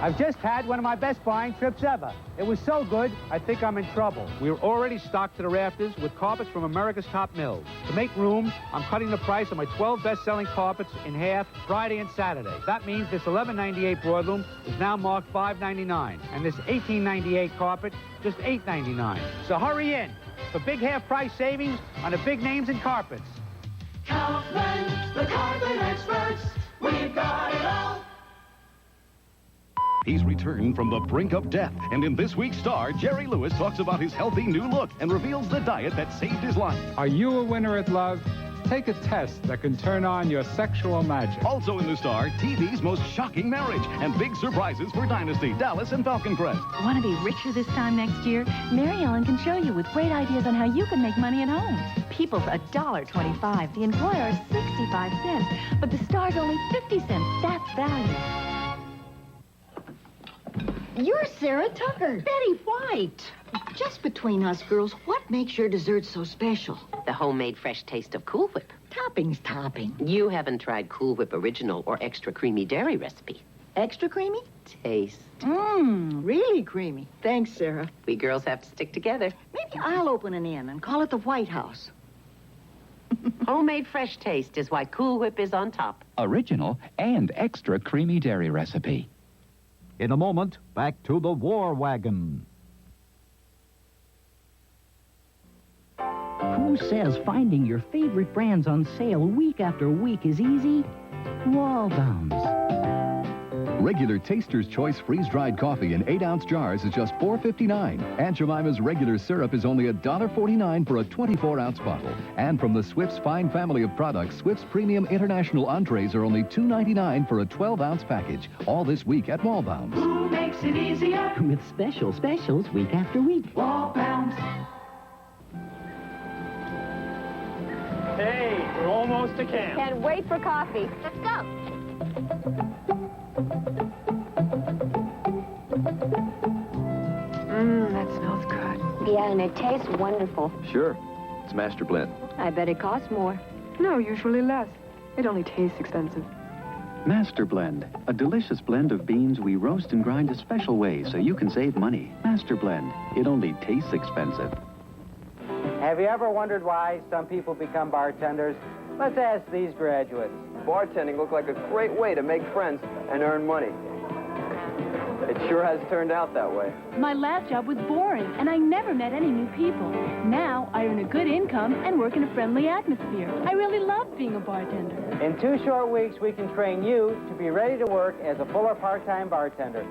I've just had one of my best buying trips ever. It was so good, I think I'm in trouble. We're already stocked to the rafters with carpets from America's top mills. To make room, I'm cutting the price of my 12 best-selling carpets in half Friday and Saturday. That means this $11.98 broadloom is now marked $5.99, and this $18.98 carpet just $8.99. So hurry in for big half-price savings on the big names in carpets. Kaufman, the carpet experts, we've got it all. He's returned from the brink of death, and in this week's Star, Jerry Lewis talks about his healthy new look and reveals the diet that saved his life. Are you a winner at love? Take a test that can turn on your sexual magic. Also in the Star, TV's most shocking marriage and big surprises for Dynasty, Dallas, and Falcon Crest. Want to be richer this time next year? Mary Ellen can show you with great ideas on how you can make money at home. People's $1.25. The Employer is 65 cents, but the Star's only 50 cents. That's value. You're Sarah Tucker. Betty White. Just between us girls, what makes your dessert so special? The homemade fresh taste of Cool Whip. Topping's topping. You haven't tried Cool Whip Original or Extra Creamy Dairy recipe. Extra creamy? Taste. Really creamy. Thanks, Sarah. We girls have to stick together. Maybe I'll open an inn and call it the White House. Homemade fresh taste is why Cool Whip is on top. Original and Extra Creamy Dairy recipe. In a moment, back to the War Wagon. Who says finding your favorite brands on sale week after week is easy? Waldbaum's. Regular Taster's Choice freeze-dried coffee in 8-ounce jars is just $4.59. Aunt Jemima's regular syrup is only $1.49 for a 24-ounce bottle. And from the Swift's fine family of products, Swift's premium international entrees are only $2.99 for a 12-ounce package. All this week at Waldbaum's. Who makes it easier? With specials week after week. Waldbaum's. Hey, we're almost to camp. Can't wait for coffee. Let's go. That smells good. Yeah, and it tastes wonderful. Sure. It's Master Blend. I bet it costs more. No, usually less. It only tastes expensive. Master Blend, a delicious blend of beans we roast and grind a special way so you can save money. Master Blend, it only tastes expensive. Have you ever wondered why some people become bartenders? Let's ask these graduates. Bartending looked like a great way to make friends and earn money. It sure has turned out that way. My last job was boring, and I never met any new people. Now, I earn a good income and work in a friendly atmosphere. I really love being a bartender. In 2 short weeks, we can train you to be ready to work as a full or part-time bartender.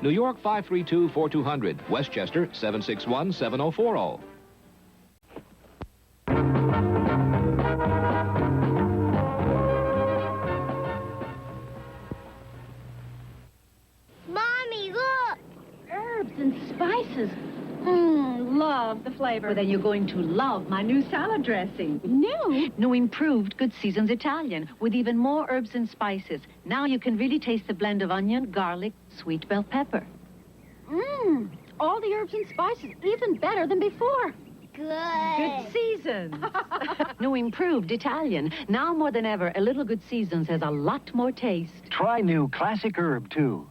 New York 532-4200, Westchester 761-7040. Mommy, look! Herbs and spices. Love the flavor. Well, then you're going to love my new salad dressing. New improved Good Seasons Italian with even more herbs and spices. Now you can really taste the blend of onion, garlic, sweet bell pepper. All the herbs and spices, even better than before. Good Seasons. New improved Italian. Now more than ever, a little Good Seasons has a lot more taste. Try new Classic Herb, too.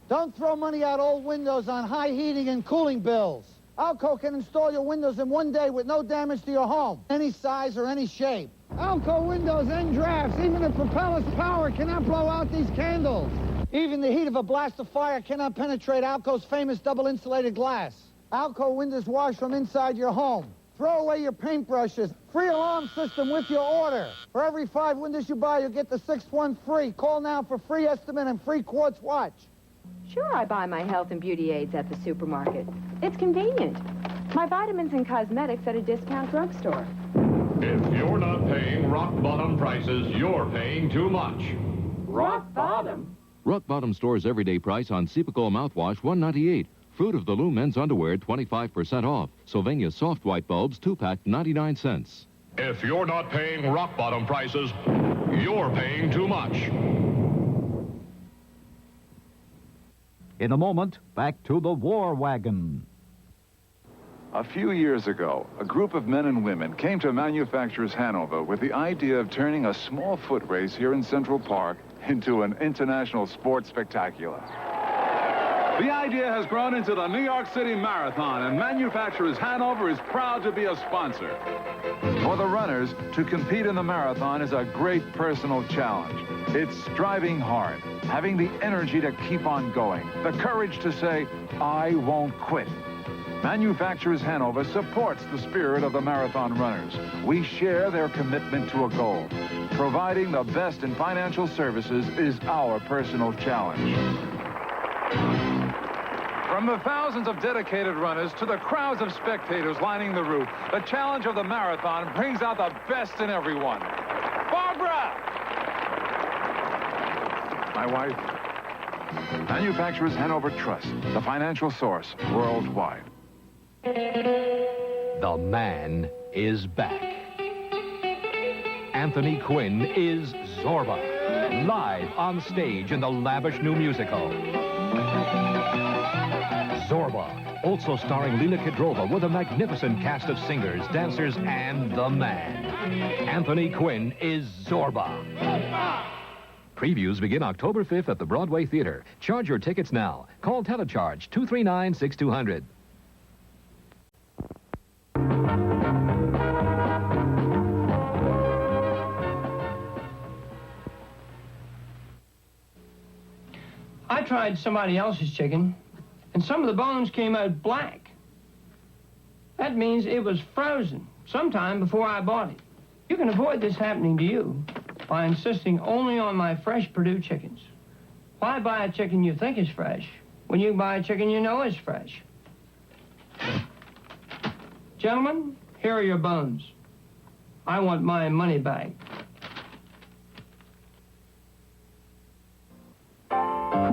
Don't throw money out old windows on high heating and cooling bills. Aalco can install your windows in 1 day with no damage to your home, any size or any shape. Aalco Windows end drafts. Even the propeller's power cannot blow out these candles. Even the heat of a blast of fire cannot penetrate Aalco's famous double-insulated glass. Aalco Windows wash from inside your home. Throw away your paintbrushes. Free alarm system with your order. For every 5 windows you buy, you'll get the 6th one free. Call now for free estimate and free quartz watch. Sure, I buy my health and beauty aids at the supermarket. It's convenient. My vitamins and cosmetics at a discount drugstore. If you're not paying rock-bottom prices, you're paying too much. Rock bottom? Rock Bottom Store's everyday price on Cepacol mouthwash, $1.98. Fruit of the Loom men's underwear, 25% off. Sylvania soft white bulbs, 2-pack, 99 cents. If you're not paying rock-bottom prices, you're paying too much. In a moment, back to the War Wagon. A few years ago, a group of men and women came to Manufacturers Hanover with the idea of turning a small foot race here in Central Park into an international sports spectacular. The idea has grown into the New York City Marathon, and Manufacturers Hanover is proud to be a sponsor. For the runners, to compete in the marathon is a great personal challenge. It's striving hard, having the energy to keep on going, the courage to say, I won't quit. Manufacturers Hanover supports the spirit of the marathon runners. We share their commitment to a goal. Providing the best in financial services is our personal challenge. From the thousands of dedicated runners to the crowds of spectators lining the route, the challenge of the marathon brings out the best in everyone. Barbara! My wife. Manufacturers Hanover Trust, the financial source worldwide. The man is back. Anthony Quinn is Zorba, live on stage in the lavish new musical. Zorba, also starring Lila Kudrova with a magnificent cast of singers, dancers, and the man. Anthony Quinn is Zorba. Previews begin October 5th at the Broadway Theater. Charge your tickets now. Call Telecharge 239-6200. I tried somebody else's chicken, and some of the bones came out black. That means it was frozen sometime before I bought it. You can avoid this happening to you by insisting only on my fresh Perdue chickens. Why buy a chicken you think is fresh when you buy a chicken you know is fresh? Gentlemen, here are your bones. I want my money back.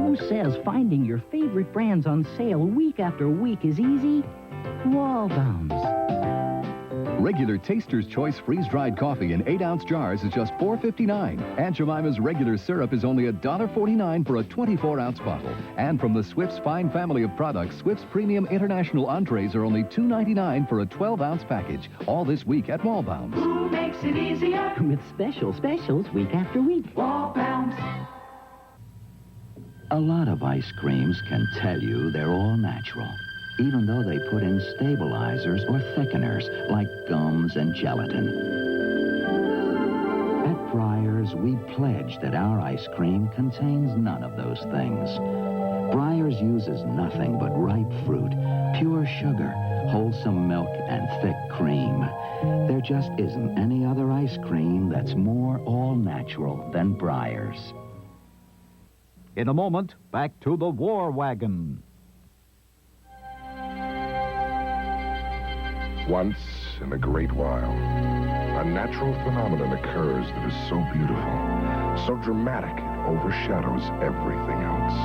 Who says finding your favorite brands on sale week after week is easy? Waldbaum's. Regular Taster's Choice freeze-dried coffee in 8-ounce jars is just $4.59. Aunt Jemima's regular syrup is only $1.49 for a 24-ounce bottle. And from the Swift's fine family of products, Swift's Premium International Entrees are only $2.99 for a 12-ounce package. All this week at Waldbaum's. Who makes it easier? With specials week after week. Waldbaum's. A lot of ice creams can tell you they're all natural, even though they put in stabilizers or thickeners like gums and gelatin. At Breyer's, we pledge that our ice cream contains none of those things. Breyer's uses nothing but ripe fruit, pure sugar, wholesome milk, and thick cream. There just isn't any other ice cream that's more all-natural than Breyer's. In a moment, back to the War Wagon. Once in a great while, a natural phenomenon occurs that is so beautiful, so dramatic it overshadows everything else.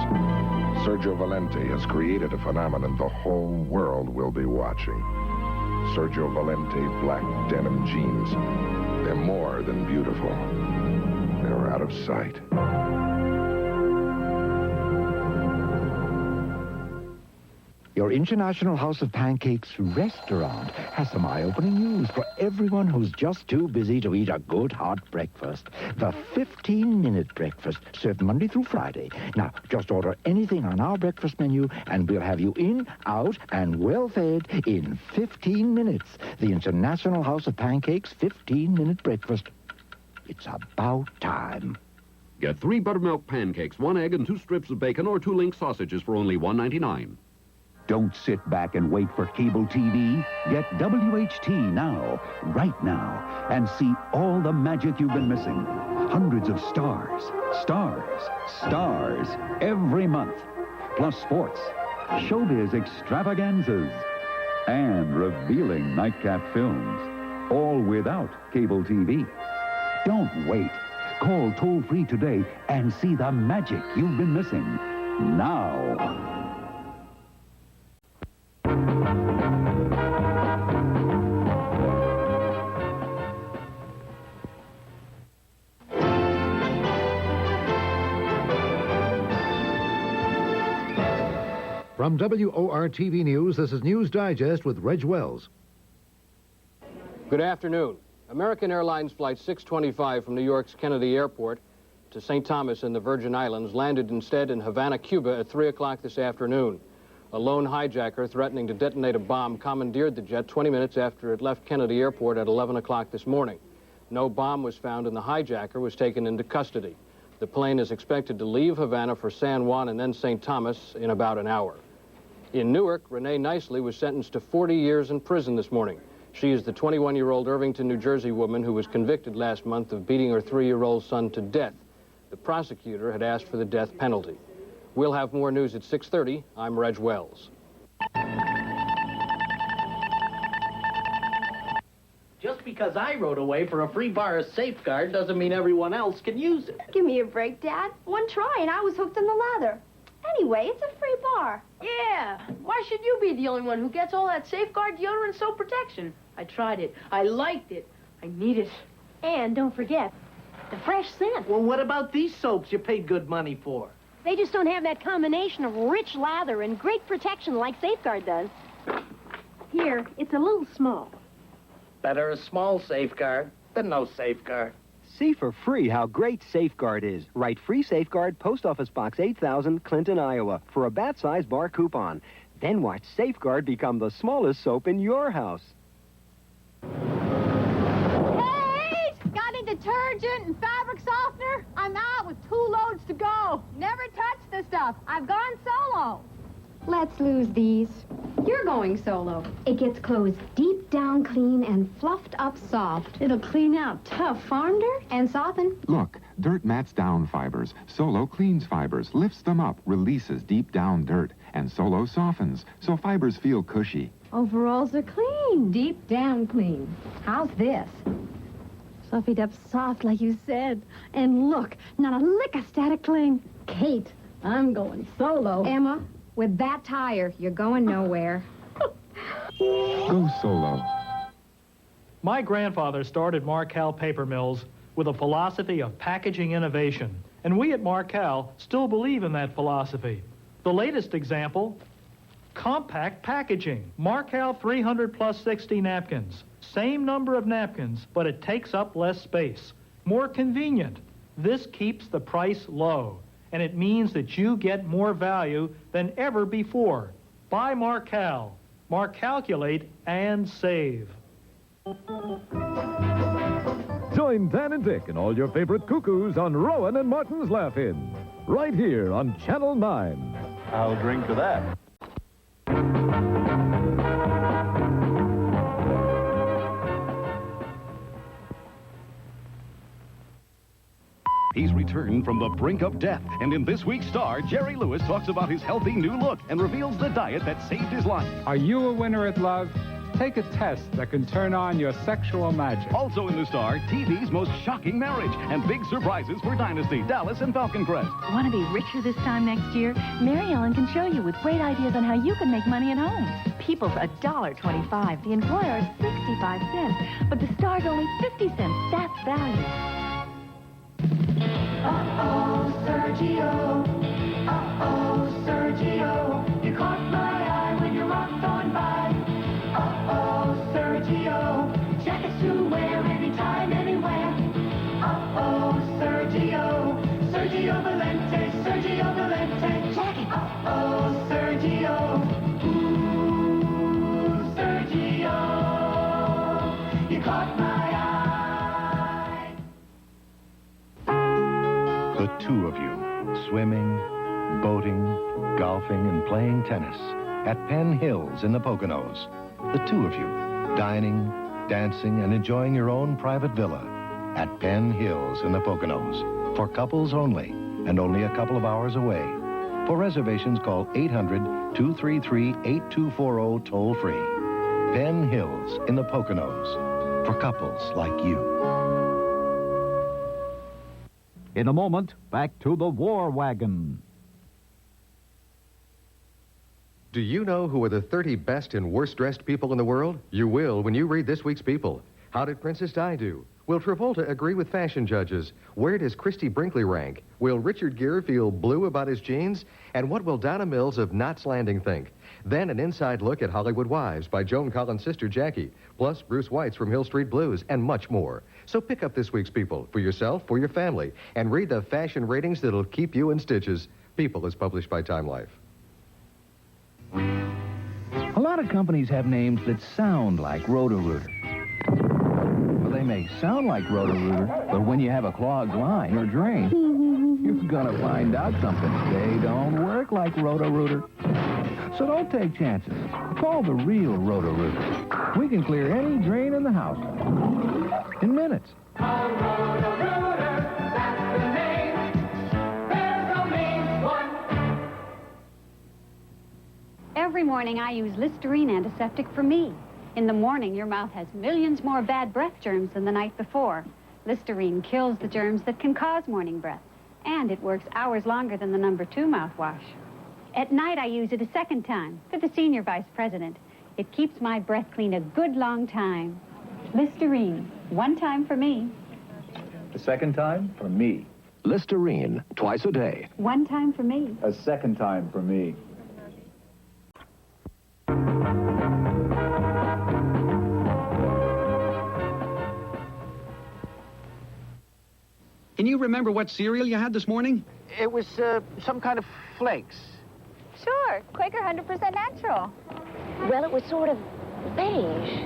Sergio Valente has created a phenomenon the whole world will be watching. Sergio Valente black denim jeans. They're more than beautiful. They're out of sight. Your International House of Pancakes restaurant has some eye-opening news for everyone who's just too busy to eat a good hot breakfast. The 15-minute breakfast, served Monday through Friday. Now, just order anything on our breakfast menu, and we'll have you in, out, and well-fed in 15 minutes. The International House of Pancakes 15-minute breakfast. It's about time. Get 3 buttermilk pancakes, 1 egg, and 2 strips of bacon, or 2 link sausages for only $1.99. Don't sit back and wait for cable TV. Get WHT now, right now, and see all the magic you've been missing. Hundreds of stars, every month. Plus sports, showbiz extravaganzas, and revealing nightcap films. All without cable TV. Don't wait. Call toll-free today and see the magic you've been missing. Now. From WOR-TV News, this is News Digest with Reg Wells. Good afternoon. American Airlines Flight 625 from New York's Kennedy Airport to St. Thomas in the Virgin Islands landed instead in Havana, Cuba at 3 o'clock this afternoon. A lone hijacker threatening to detonate a bomb commandeered the jet 20 minutes after it left Kennedy Airport at 11 o'clock this morning. No bomb was found and the hijacker was taken into custody. The plane is expected to leave Havana for San Juan and then St. Thomas in about an hour. In Newark, Renee Nicely was sentenced to 40 years in prison this morning. She is the 21-year-old Irvington, New Jersey woman who was convicted last month of beating her 3-year-old son to death. The prosecutor had asked for the death penalty. We'll have more news at 6:30. I'm Reg Wells. Just because I wrote away for a free bar of Safeguard doesn't mean everyone else can use it. Give me a break, Dad. One try and I was hooked in the lather. Anyway, it's a free bar. Yeah, why should you be the only one who gets all that Safeguard deodorant soap protection? I tried it. I liked it. I need it. And don't forget, the fresh scent. Well, what about these soaps you paid good money for? They just don't have that combination of rich lather and great protection like Safeguard does. Here, it's a little small. Better a small Safeguard than no Safeguard. See for free how great Safeguard is. Write free Safeguard, Post Office Box 8000, Clinton, Iowa, for a bat-sized bar coupon. Then watch Safeguard become the smallest soap in your house. Hey! Got any detergent and fabric softener? I'm out with 2 loads to go. Never touch the stuff. I've gone solo. Let's lose these. You're going solo. It gets clothes deep down clean and fluffed up soft. It'll clean out tough, farm dirt? And soften. Look, dirt mats down fibers. Solo cleans fibers, lifts them up, releases deep down dirt. And Solo softens, so fibers feel cushy. Overalls are clean. Deep down clean. How's this? Fluffied up soft, like you said. And look, not a lick of static cling. Kate, I'm going solo. Emma, with that tire, you're going nowhere. Go Solo. My grandfather started Marcal Paper Mills with a philosophy of packaging innovation, and we at Marcal still believe in that philosophy. The latest example, compact packaging. Marcal 300 plus 60 napkins. Same number of napkins, but it takes up less space. More convenient. This keeps the price low, and it means that you get more value than ever before. Buy Marcal. Marcalculate and save. Join Dan and Dick and all your favorite cuckoos on Rowan and Martin's Laugh-In, right here on Channel 9. I'll drink to that. He's returned from the brink of death, and in this week's Star, Jerry Lewis talks about his healthy new look and reveals the diet that saved his life. Are you a winner at love? Take a test that can turn on your sexual magic. Also in the Star, TV's most shocking marriage and big surprises for Dynasty, Dallas, and Falcon Crest. Want to be richer this time next year? Mary Ellen can show you with great ideas on how you can make money at home. People's $1.25. The employer is 65 cents, but the Star's only 50 cents. That's value. Uh-oh, Sergio. Uh-oh, Sergio. You caught my eye when you rocked on by. Uh-oh, Sergio. Jackets to wear anytime, anywhere. Uh-oh, Sergio. Sergio Valente, Sergio Valente. Jacket. Uh-oh, Sergio. Ooh, Sergio. You caught my eye. The two of you, swimming, boating, golfing, and playing tennis at Penn Hills in the Poconos. The two of you, dining, dancing, and enjoying your own private villa at Penn Hills in the Poconos. For couples only, and only a couple of hours away. For reservations, call 800-233-8240 toll-free. Penn Hills in the Poconos. For couples like you. In a moment, back to the War Wagon. Do you know who are the 30 best and worst-dressed people in the world? You will when you read this week's People. How did Princess Di do? Will Travolta agree with fashion judges? Where does Christy Brinkley rank? Will Richard Gere feel blue about his jeans? And what will Donna Mills of Knots Landing think? Then an inside look at Hollywood Wives by Joan Collins' sister Jackie, plus Bruce White's from Hill Street Blues, and much more. So pick up this week's People, for yourself, for your family, and read the fashion ratings that'll keep you in stitches. People is published by Time Life. A lot of companies have names that sound like Roto-Rooter. Well, they may sound like Roto-Rooter, but when you have a clogged line or drain, you're gonna find out something. They don't work like Roto-Rooter. So don't take chances. Call the real Roto-Rooter. We can clear any drain in the house in minutes. Call Roto-Rooter, that's the name. There's only one. Every morning I use Listerine antiseptic for me. In the morning, your mouth has millions more bad breath germs than the night before. Listerine kills the germs that can cause morning breath, and it works hours longer than the number 2 mouthwash. At night, I use it a second time for the senior vice president. It keeps my breath clean a good long time. Listerine, one time for me. A second time for me. Listerine, twice a day. One time for me. A second time for me. Can you remember what cereal you had this morning? It was some kind of flakes. Sure, Quaker 100% natural. Well, it was sort of beige.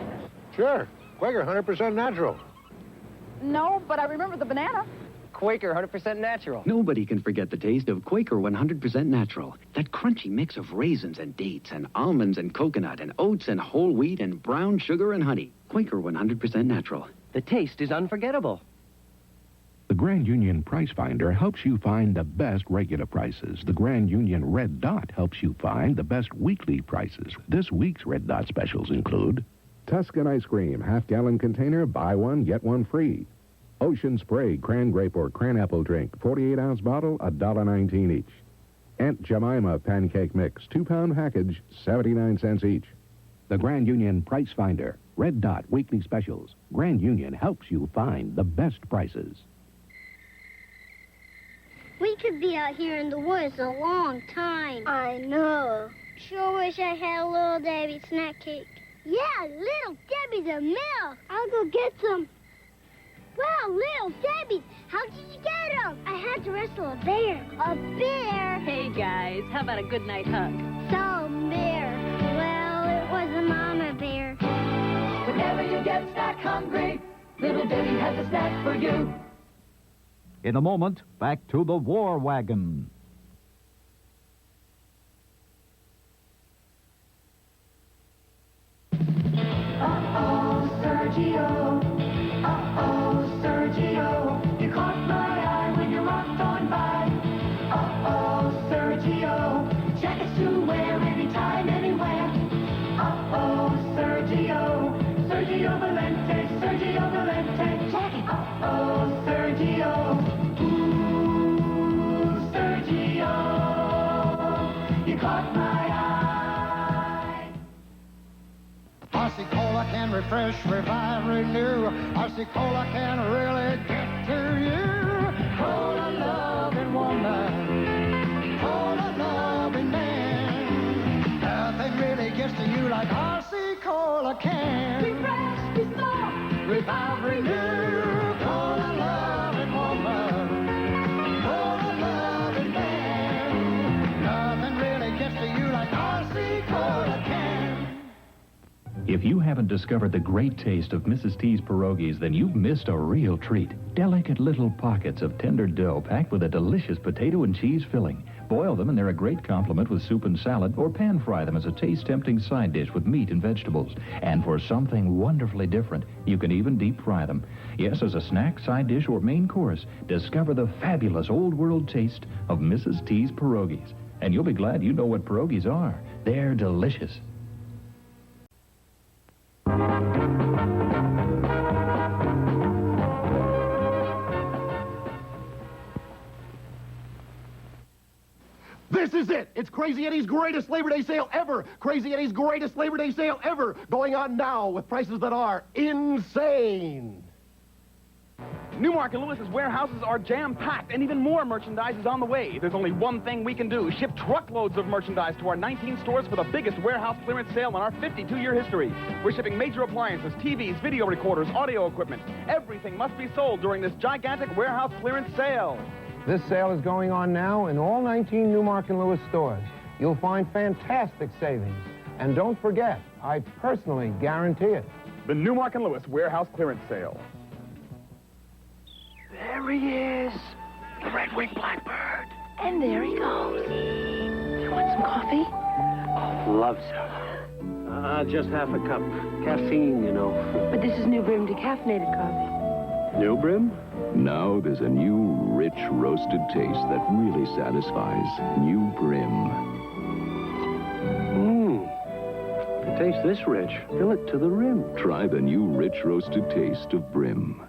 Sure, Quaker 100% natural. No, but I remember the banana. Quaker 100% natural. Nobody can forget the taste of Quaker 100% natural. That crunchy mix of raisins and dates and almonds and coconut and oats and whole wheat and brown sugar and honey. Quaker 100% natural. The taste is unforgettable. The Grand Union Price Finder helps you find the best regular prices. The Grand Union Red Dot helps you find the best weekly prices. This week's Red Dot specials include Tuscan ice cream, half-gallon container, buy one, get one free. Ocean Spray, cran grape or cran apple drink, 48-ounce bottle, $1.19 each. Aunt Jemima pancake mix, 2-pound package, 79 cents each. the Grand Union Price Finder. Red Dot weekly specials. Grand Union helps you find the best prices. We could be out here in the woods a long time. I know. Sure wish I had a Little Debbie snack cake. Yeah, Little Debbie's a milk. I'll go get some. Wow, Little Debbie's. How did you get them? I had to wrestle a bear. A bear? Hey, guys, how about a good night hug? Some bear. Well, it was a mama bear. Whenever you get snack hungry, Little Debbie has a snack for you. In a moment, back to the War Wagon. Uh-oh, Sergio. Uh-oh, Sergio. You caught my eye when you rocked on by. Uh-oh, Sergio. Jackets to wear anytime, anywhere. Uh-oh, Sergio. Sergio Valente, Sergio Valente. Jacket. Uh-oh, Sergio. Ooh, Sergio. You caught my eye. RC Cola can refresh, revive, renew. RC Cola can really get to you. Cola loving woman, Cola loving man. Nothing really gets to you like RC Cola can. Refresh, restore, revive, renew. Cola loving woman, Cola loving man. Nothing really gets to you like RC Cola can. If you haven't discovered the great taste of Mrs. T's pierogies, then you've missed a real treat. Delicate little pockets of tender dough packed with a delicious potato and cheese filling. Boil them and they're a great complement with soup and salad, or pan fry them as a taste-tempting side dish with meat and vegetables. And for something wonderfully different, you can even deep fry them. Yes, as a snack, side dish, or main course, discover the fabulous old-world taste of Mrs. T's pierogies. And you'll be glad you know what pierogies are. They're delicious. This is is it. It's Crazy Eddie's greatest Labor Day sale ever. Crazy Eddie's greatest Labor Day sale ever. Going on now with prices that are insane. Newmark and Lewis's warehouses are jam-packed, and even more merchandise is on the way. There's only one thing we can do: ship truckloads of merchandise to our 19 stores for the biggest warehouse clearance sale in our 52-year history. We're shipping major appliances, TVs, video recorders, audio equipment. Everything must be sold during this gigantic warehouse clearance sale. This sale is going on now in all 19 Newmark and Lewis stores. You'll find fantastic savings. And don't forget, I personally guarantee it. The Newmark and Lewis warehouse clearance sale. There he is, the red-winged blackbird. And there he goes. You want some coffee? Oh, love some. Just half a cup. Caffeine, you know. But this is New Brim decaffeinated coffee. New Brim? Now there's a new, rich, roasted taste that really satisfies. New Brim. It tastes this rich. Fill it to the rim. Try the new, rich, roasted taste of Brim.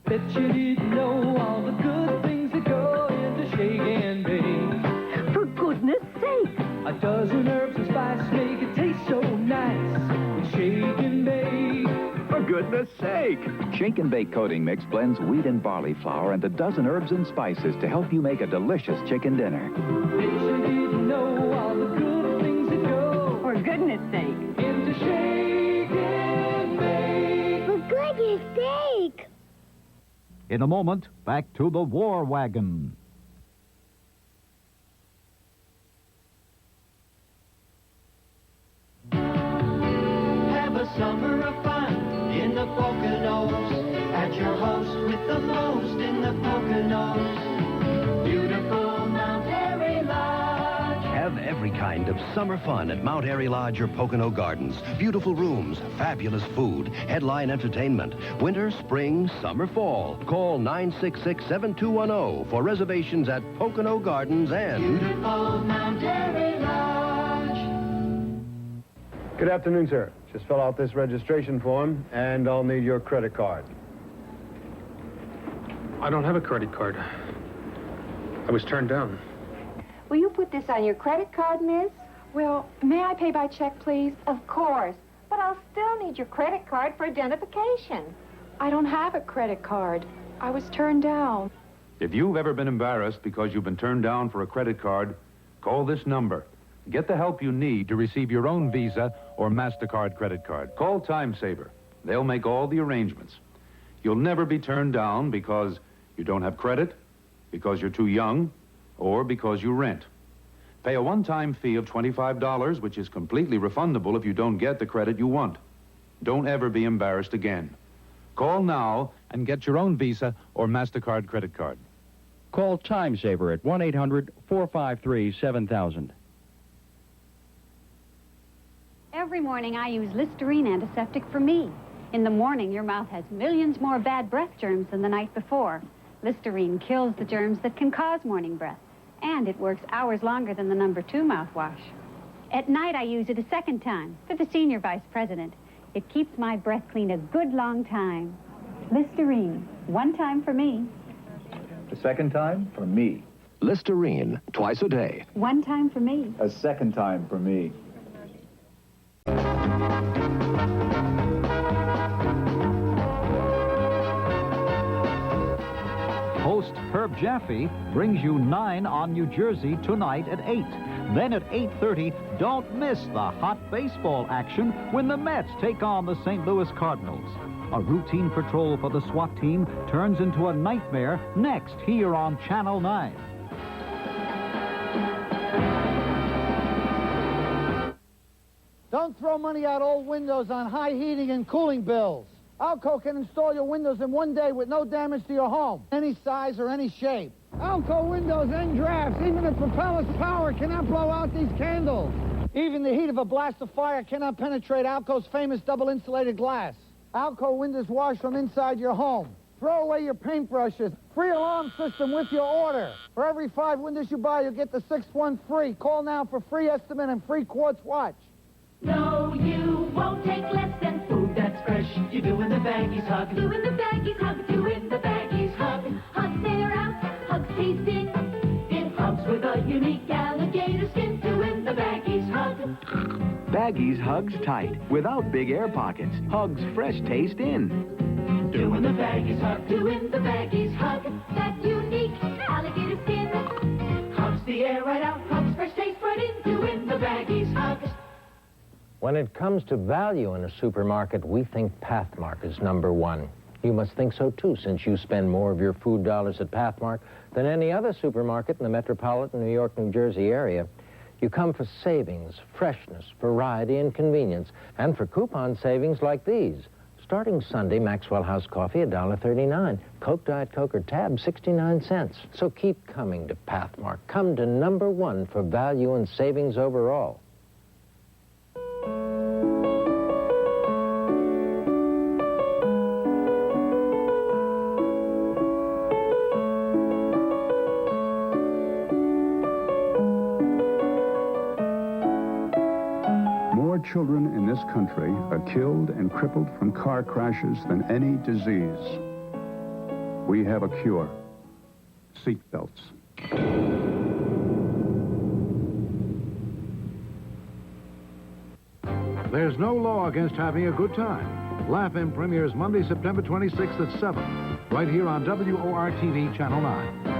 Bet you didn't know all the good things that go into shake and bake. For goodness sake! A dozen herbs and spices make it taste so nice. With shake and bake. For goodness sake! Shake and Bake coating mix blends wheat and barley flour and a dozen herbs and spices to help you make a delicious chicken dinner. Bet you didn't know all the good things that go. For goodness sake! Into shake and bake. For goodness sake! In a moment, back to the War Wagon. Have a summer of fun in the Poconos. At your host with the most in the Poconos. Beautiful Mount Airy Lodge. Have every kind of summer fun at Mount Airy Lodge or Pocono Gardens. Beautiful rooms, fabulous food, headline entertainment. Winter, spring, summer, fall. Call 966-7210 for reservations at Pocono Gardens and... Beautiful Mount Airy Lodge. Good afternoon, sir. Just fill out this registration form, and I'll need your credit card. I don't have a credit card. I was turned down. Will you put this on your credit card, miss? Well, may I pay by check, please? Of course. But I'll still need your credit card for identification. I don't have a credit card. I was turned down. If you've ever been embarrassed because you've been turned down for a credit card, call this number. Get the help you need to receive your own Visa or MasterCard credit card. Call Time Saver. They'll make all the arrangements. You'll never be turned down because you don't have credit, because you're too young, or because you rent. Pay a one-time fee of $25, which is completely refundable if you don't get the credit you want. Don't ever be embarrassed again. Call now and get your own Visa or MasterCard credit card. Call Time Saver at 1-800-453-7000. Every morning I use Listerine antiseptic for me. In the morning, your mouth has millions more bad breath germs than the night before. Listerine kills the germs that can cause morning breath, and it works hours longer than the No. 2 mouthwash. At night, I use it a second time for the senior vice president. It keeps my breath clean a good long time. Listerine, one time for me. The second time for me. Listerine, twice a day. One time for me. A second time for me. Host Herb Jaffe brings you 9 on New Jersey tonight at 8. Then at 8:30, don't miss the hot baseball action when the Mets take on the St. Louis Cardinals. A routine patrol for the SWAT team turns into a nightmare next here on Channel 9. Don't throw money out old windows on high heating and cooling bills. Aalco can install your windows in one day with no damage to your home, any size or any shape. Aalco Windows end drafts. Even the propeller's power cannot blow out these candles. Even the heat of a blast of fire cannot penetrate Aalco's famous double-insulated glass. Aalco Windows wash from inside your home. Throw away your paintbrushes. Free alarm system with your order. For every 5 windows you buy, you'll get the 6th one free. Call now for free estimate and free quartz watch. No, you won't take less than food that's fresh. You do in the baggies hug. Do in the baggies hug. Do in the baggies hug. Hugs air out. Hugs tasting. It hugs with a unique alligator. alligator skin, doing the baggies hug. Baggies hugs tight, without big air pockets. Hugs fresh taste in. Doing the baggies hug, doing the baggies hug. That unique alligator skin hugs the air right out, hugs fresh taste right in, doing the baggies hug. When it comes to value in a supermarket, we think Pathmark is #1. You must think so too, since you spend more of your food dollars at Pathmark than any other supermarket in the metropolitan New York, New Jersey area. You come for savings, freshness, variety, and convenience, and for coupon savings like these. Starting Sunday, Maxwell House coffee, $1.39. Coke, Diet Coke, or Tab, 69 cents. So keep coming to Pathmark. Come to #1 for value and savings overall. Children in this country are killed and crippled from car crashes than any disease. We have a cure. Seat belts. There's no law against having a good time. Laugh-In premieres Monday, September 26th at 7, right here on WOR-TV Channel 9.